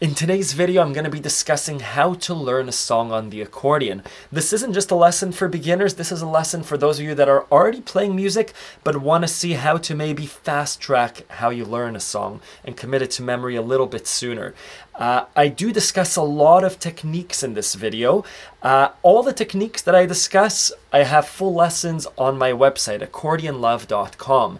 In today's video, I'm going to be discussing how to learn a song on the accordion. This isn't just a lesson for beginners, this is a lesson for those of you that are already playing music but want to see how to maybe fast track how you learn a song and commit it to memory a little bit sooner. I do discuss a lot of techniques in this video. All the techniques that I discuss, I have full lessons on my website, accordionlove.com.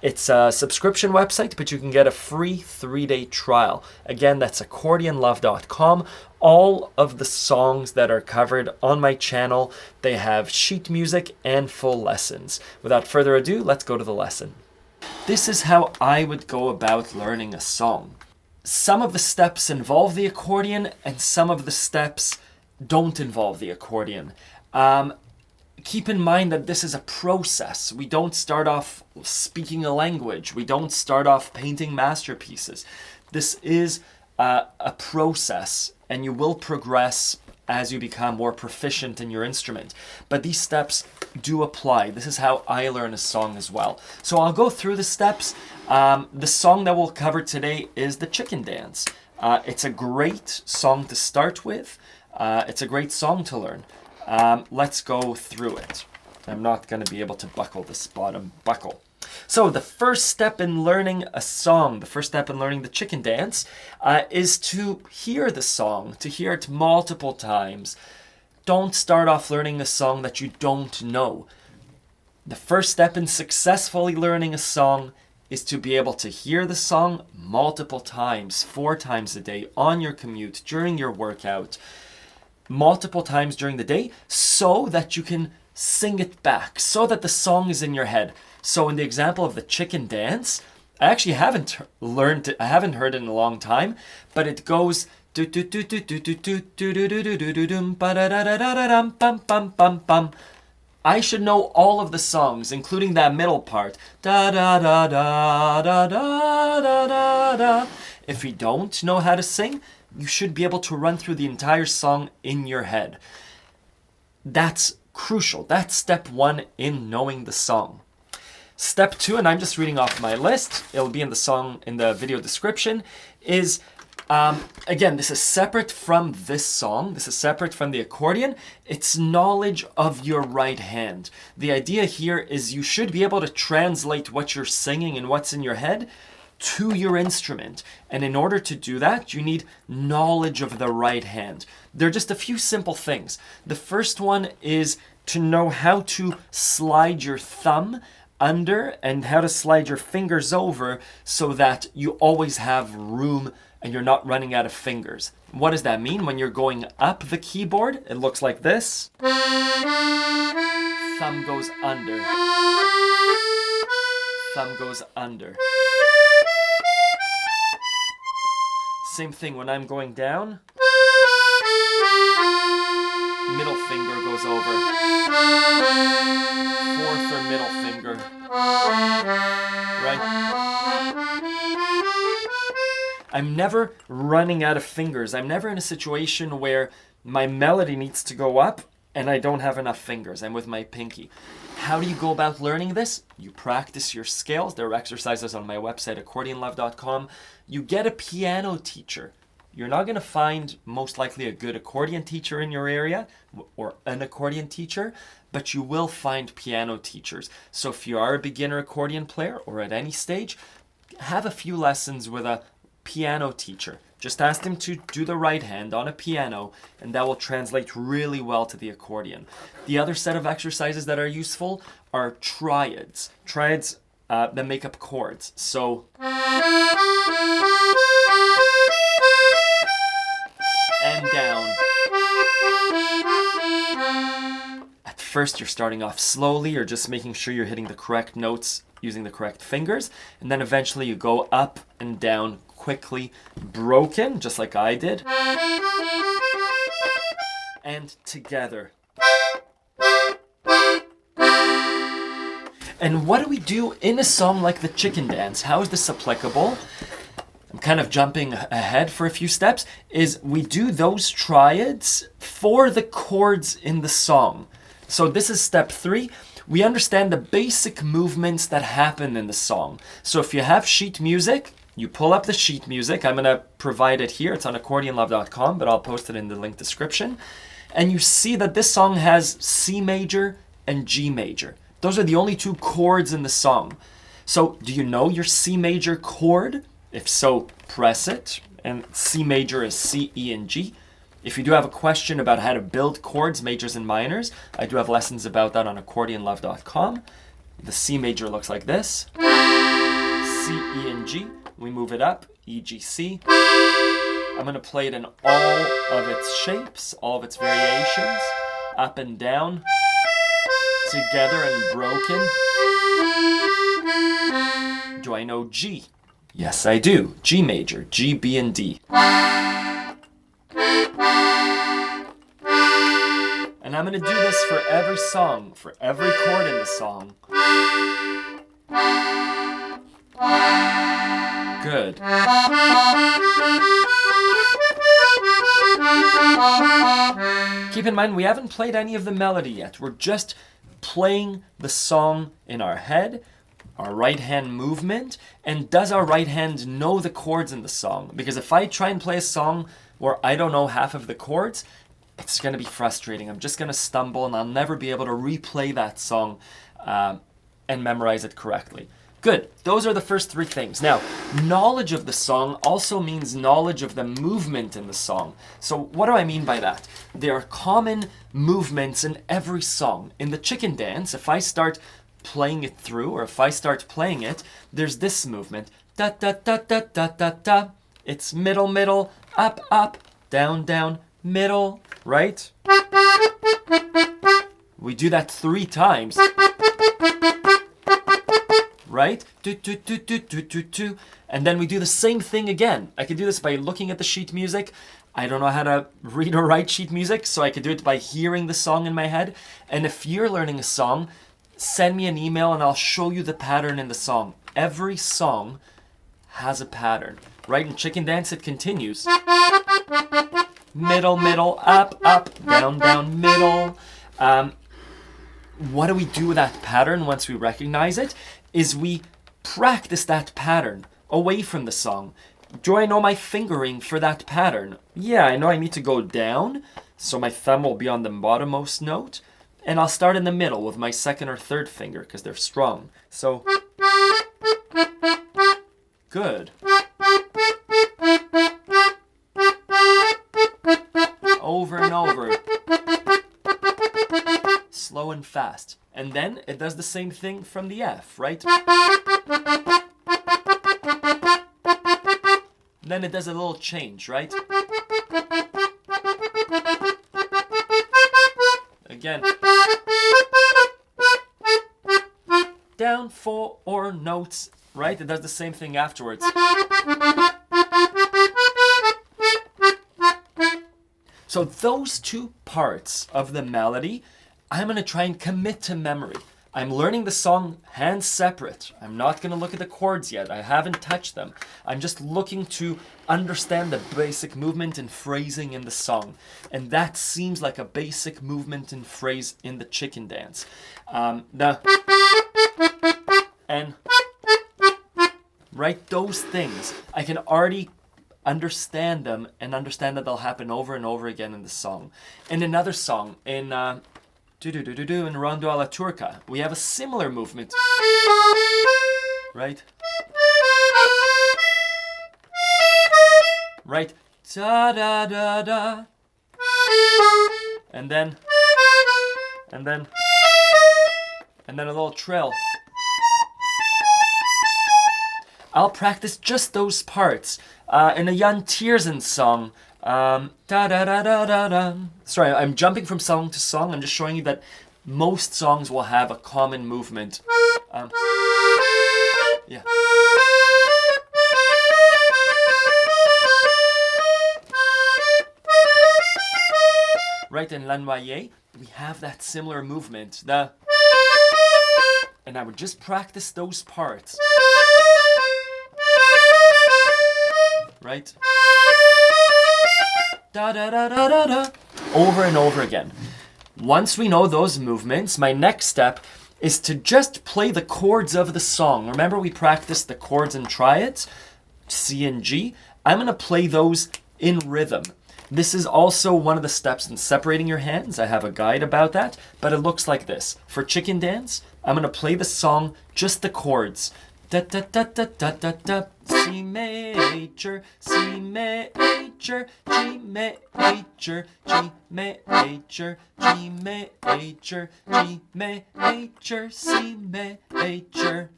It's a subscription website, but you can get a free 3-day trial. Again, that's accordionlove.com. All of the songs that are covered on my channel, they have sheet music and full lessons. Without further ado, let's go to the lesson. This is how I would go about learning a song. Some of the steps involve the accordion and some of the steps don't involve the accordion. Keep in mind that this is a process. We don't start off speaking a language. We don't start off painting masterpieces. This is a process, and you will progress as you become more proficient in your instrument. But these steps do apply. This is how I learn a song as well. So I'll go through the steps. The song that we'll cover today is the Chicken Dance. It's a great song to start with. It's a great song to learn. Let's go through it. I'm not going to be able to buckle this bottom buckle. So the first step in learning a song, the first step in learning the Chicken Dance, is to hear the song, to hear it multiple times. Don't start off learning a song that you don't know. The first step in successfully learning a song is to be able to hear the song multiple times, 4 times a day, on your commute, during your workout, multiple times during the day, so that you can sing it back, so that the song is in your head. So in the example of the Chicken Dance, I actually haven't learned it, I haven't heard it in a long time, but it goes do do do do do do do do do do do do do dum ba da da da da da dum bum bum bum bum. I should know all of the songs, including that middle part. Da da da da da da da da da. If you don't know how to sing, you should be able to run through the entire song in your head. That's crucial. That's step 1 in knowing the song. Step 2, and I'm just reading off my list, it'll be in the video description, is, again, this is separate from this song. This is separate from the accordion. It's knowledge of your right hand. The idea here is you should be able to translate what you're singing and what's in your head to your instrument. And in order to do that, you need knowledge of the right hand. There are just a few simple things. The first one is to know how to slide your thumb under and how to slide your fingers over so that you always have room and you're not running out of fingers. What does that mean? When you're going up the keyboard, it looks like this. Thumb goes under. Thumb goes under. Same thing when I'm going down. Middle finger goes over. 4th or middle finger. Right? I'm never running out of fingers. I'm never in a situation where my melody needs to go up and I don't have enough fingers. I'm with my pinky. How do you go about learning this? You practice your scales. There are exercises on my website, accordionlove.com. You get a piano teacher. You're not going to find most likely a good accordion teacher in your area or an accordion teacher, but you will find piano teachers. So if you are a beginner accordion player or at any stage, have a few lessons with a piano teacher. Just ask them to do the right hand on a piano, and that will translate really well to the accordion. The other set of exercises that are useful are triads. Triads that make up chords. So and down. At first you're starting off slowly, you're just making sure you're hitting the correct notes using the correct fingers, and then eventually you go up and down quickly, broken, just like I did, and together. And what do we do in a song like the Chicken Dance? How is this applicable? I'm kind of jumping ahead for a few steps, is we do those triads for the chords in the song. So this is step 3. We understand the basic movements that happen in the song. So if you have sheet music, You pull up the sheet music. I'm going to provide it here. It's on accordionlove.com, but I'll post it in the link description. And you see that this song has C major and G major. Those are the only two chords in the song. So do you know your C major chord? If so, press it. And C major is C, E, and G. If you do have a question about how to build chords, majors and minors, I do have lessons about that on accordionlove.com. The C major looks like this. C, E, and G. We move it up, E, G, C. I'm going to play it in all of its shapes, all of its variations, up and down, together and broken. Do I know G? Yes, I do. G major, G, B, and D. And I'm going to do this for every song, for every chord in the song. Good. Keep in mind, we haven't played any of the melody yet. We're just playing the song in our head, our right hand movement, and does our right hand know the chords in the song? Because if I try and play a song where I don't know half of the chords, it's going to be frustrating. I'm just going to stumble and I'll never be able to replay that song and memorize it correctly. Good. Those are the first three things. Now, knowledge of the song also means knowledge of the movement in the song. So what do I mean by that? There are common movements in every song. In the chicken dance, if I start playing it through, or if I start playing it, there's this movement. Da, da, da, da, da, da, da. It's middle, middle, up, up, down, down, middle, right? We do that 3 times. Right? Do, do, do, do, do, do, do. And then we do the same thing again. I can do this by looking at the sheet music. I don't know how to read or write sheet music, so I could do it by hearing the song in my head. And if you're learning a song, send me an email and I'll show you the pattern in the song. Every song has a pattern. Right? In chicken dance, it continues. Middle, middle, up, up, down, down, middle. What do we do with that pattern once we recognize it? Is we practice that pattern away from the song. Do I know my fingering for that pattern? Yeah, I know I need to go down, so my thumb will be on the bottommost note, and I'll start in the middle with my second or third finger because they're strong. So, good. Over and over. Slow and fast. And then it does the same thing from the F, right? Then it does a little change, right? Again. Down 4 notes, right? It does the same thing afterwards. So those 2 parts of the melody, I'm going to try and commit to memory. I'm learning the song hands separate. I'm not going to look at the chords yet. I haven't touched them. I'm just looking to understand the basic movement and phrasing in the song. And that seems like a basic movement and phrase in the chicken dance. The and right, those things, I can already understand them and understand that they'll happen over and over again in the song. In another song, in in Rondo alla Turca, we have a similar movement, right? Right, da da da da, and then a little trill. I'll practice just those parts. In a Jan Tiersen song, da da da da da da. Sorry, I'm jumping from song to song. I'm just showing you that most songs will have a common movement. Yeah. Right, in La Noyée, we have that similar movement. And I would just practice those parts. Right? Da da da da da da. Over and over again. Once we know those movements, my next step is to just play the chords of the song. Remember we practiced the chords and triads? C, and G, I'm going to play those in rhythm. This is also one of the steps in separating your hands. I have a guide about that, but it looks like this. For Chicken Dance, I'm going to play the song, just the chords. Da da da da da da da, C major, C major, G major, G major, G major, G major, C major.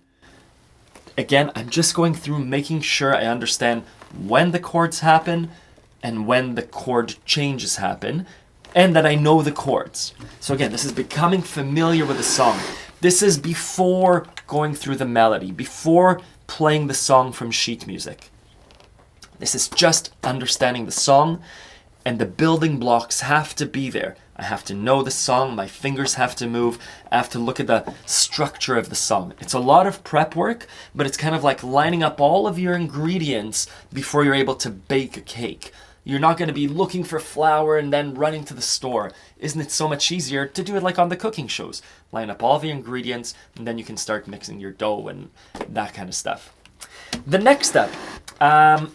Again, I'm just going through making sure I understand when the chords happen and when the chord changes happen, and that I know the chords. So again, this is becoming familiar with the song. This is before going through the melody, before playing the song from sheet music. This is just understanding the song, and the building blocks have to be there. I have to know the song, my fingers have to move, I have to look at the structure of the song. It's a lot of prep work, but it's kind of like lining up all of your ingredients before you're able to bake a cake. You're not going to be looking for flour and then running to the store. Isn't it so much easier to do it like on the cooking shows? Line up all the ingredients, and then you can start mixing your dough and that kind of stuff. The next step, I'm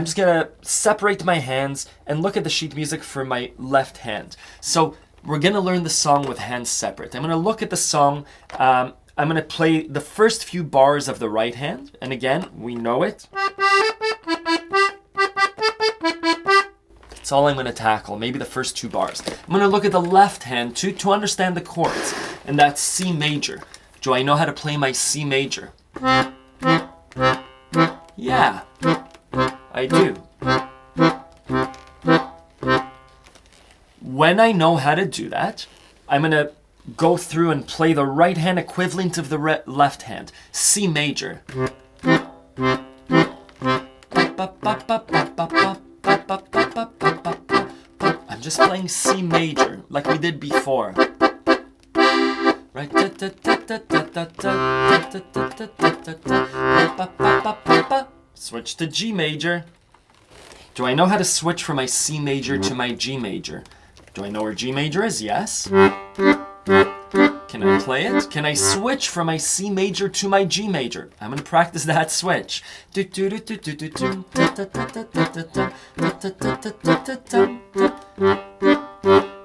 just going to separate my hands and look at the sheet music for my left hand. So we're going to learn the song with hands separate. I'm going to look at the song. I'm going to play the first few bars of the right hand. And again, we know it. That's all I'm going to tackle, maybe the first 2 bars. I'm going to look at the left hand to understand the chords, and that's C major. Do I know how to play my C major? Yeah, I do. When I know how to do that, I'm going to go through and play the right hand equivalent of the left hand, C major. I'm just playing C major like we did before. Right? Switch to G major. Do I know how to switch from my C major to my G major? Do I know where G major is? Yes. Can I play it? Can I switch from my C major to my G major? I'm going to practice that switch.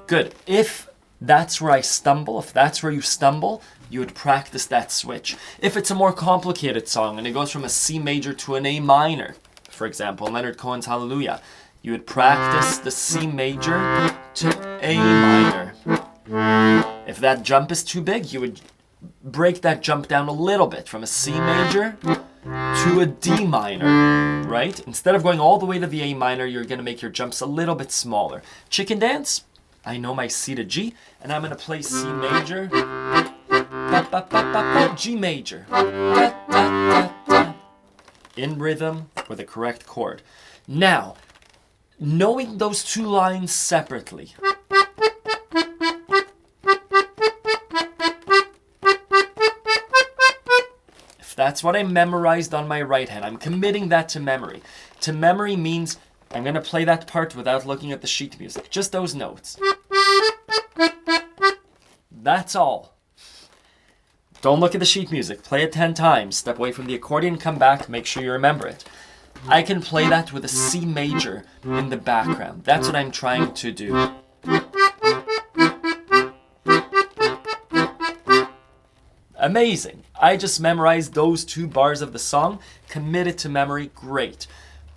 Good. If that's where I stumble, if that's where you stumble, you would practice that switch. If it's a more complicated song and it goes from a C major to an A minor, for example, Leonard Cohen's Hallelujah, you would practice the C major to A minor. If that jump is too big, you would break that jump down a little bit from a C major to a D minor, right? Instead of going all the way to the A minor, you're going to make your jumps a little bit smaller. Chicken Dance, I know my C to G, and I'm going to play C major, G major, in rhythm with the correct chord. Now, knowing those 2 lines separately, if that's what I memorized on my right hand, I'm committing that to memory. To memory means I'm going to play that part without looking at the sheet music, just those notes. That's all. Don't look at the sheet music. Play it 10 times. Step away from the accordion, come back, make sure you remember it. I can play that with a C major in the background. That's what I'm trying to do. Amazing. I just memorized those 2 bars of the song, committed to memory, great.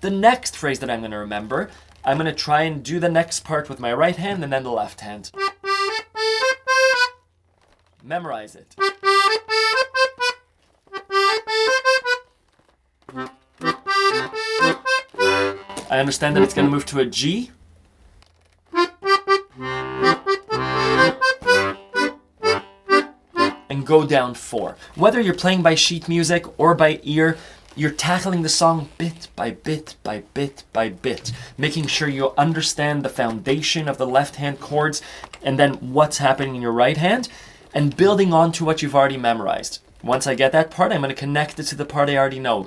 The next phrase that I'm going to remember, I'm going to try and do the next part with my right hand and then the left hand. Memorize it. I understand that it's going to move to a G. And go down 4. Whether you're playing by sheet music or by ear, you're tackling the song bit by bit by bit by bit, making sure you understand the foundation of the left hand chords and then what's happening in your right hand, and building on to what you've already memorized. Once I get that part, I'm going to connect it to the part I already know.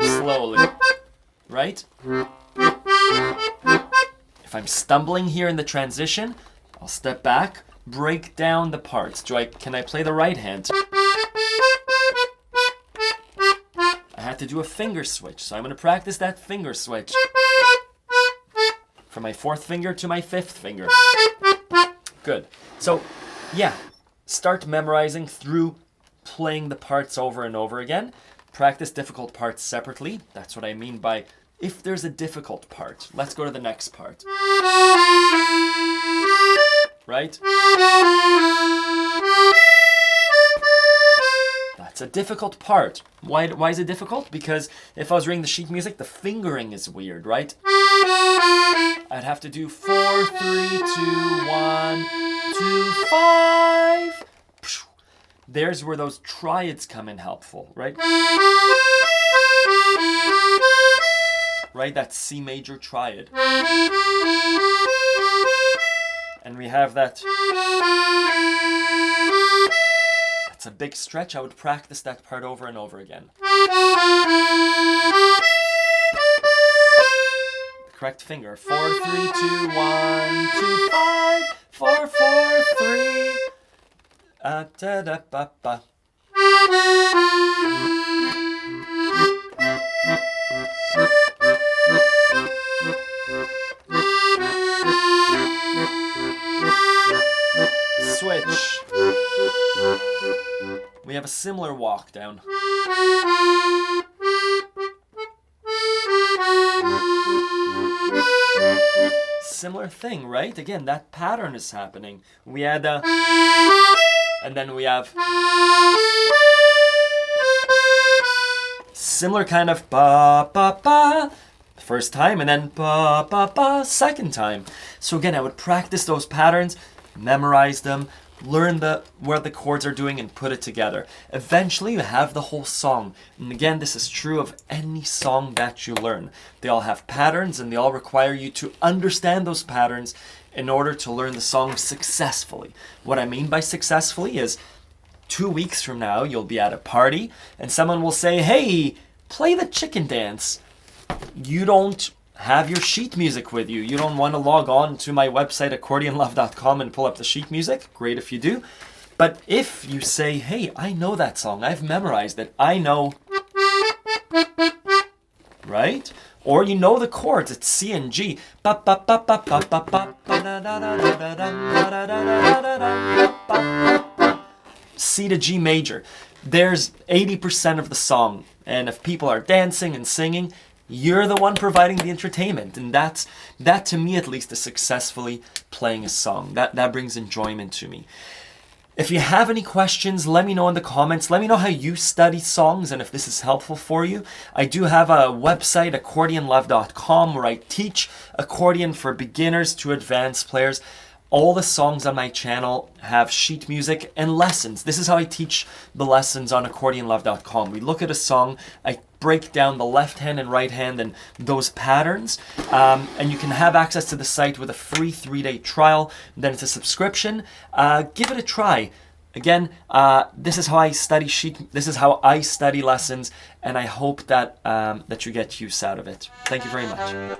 Slowly. Right? If I'm stumbling here in the transition, I'll step back, break down the parts. Can I play the right hand? had to do a finger switch. So I'm going to practice that finger switch. From my 4th finger to my 5th finger. Good. So, yeah, start memorizing through playing the parts over and over again. Practice difficult parts separately. That's what I mean by if there's a difficult part. Let's go to the next part. Right? That's a difficult part. Why is it difficult? Because if I was reading the sheet music, the fingering is weird, right? I'd have to do 4, 3, 2, 1, 2, 5. There's where those triads come in helpful, right? Right, that's C major triad. And we have that. That's a big stretch. I would practice that part over and over again. Correct finger. 4, 3, 2, 1, 2, 5, 4, 4, 3. Da da ba ba. Switch. We have a similar walk down. Similar thing, right? Again, that pattern is happening. We had a, and then we have similar kind of ba ba ba first time, and then ba ba ba second time. So again, I would practice those patterns, memorize them, learn where the chords are doing, and put it together. Eventually you have the whole song. And again, this is true of any song that you learn. They all have patterns, and they all require you to understand those patterns in order to learn the song successfully. What I mean by successfully is 2 weeks from now you'll be at a party and someone will say, hey, play the chicken dance. You don't have your sheet music with you. You don't want to log on to my website, accordionlove.com, and pull up the sheet music. Great if you do. But if you say, hey, I know that song. I've memorized it. I know. Right? Or you know the chords. It's C and G. C to G major. There's 80% of the song. And if people are dancing and singing, you're the one providing the entertainment, and that to me at least is successfully playing a song. That brings enjoyment to me. If you have any questions, let me know in the comments. Let me know how you study songs and if this is helpful for you. I do have a website, accordionlove.com, where I teach accordion for beginners to advanced players. All the songs on my channel have sheet music and lessons. This is how I teach the lessons on accordionlove.com. We look at a song, I break down the left hand and right hand and those patterns, and you can have access to the site with a free 3-day trial. Then it's a subscription. Give it a try. Again, this is how I study This is how I study lessons, and I hope that that you get use out of it. Thank you very much.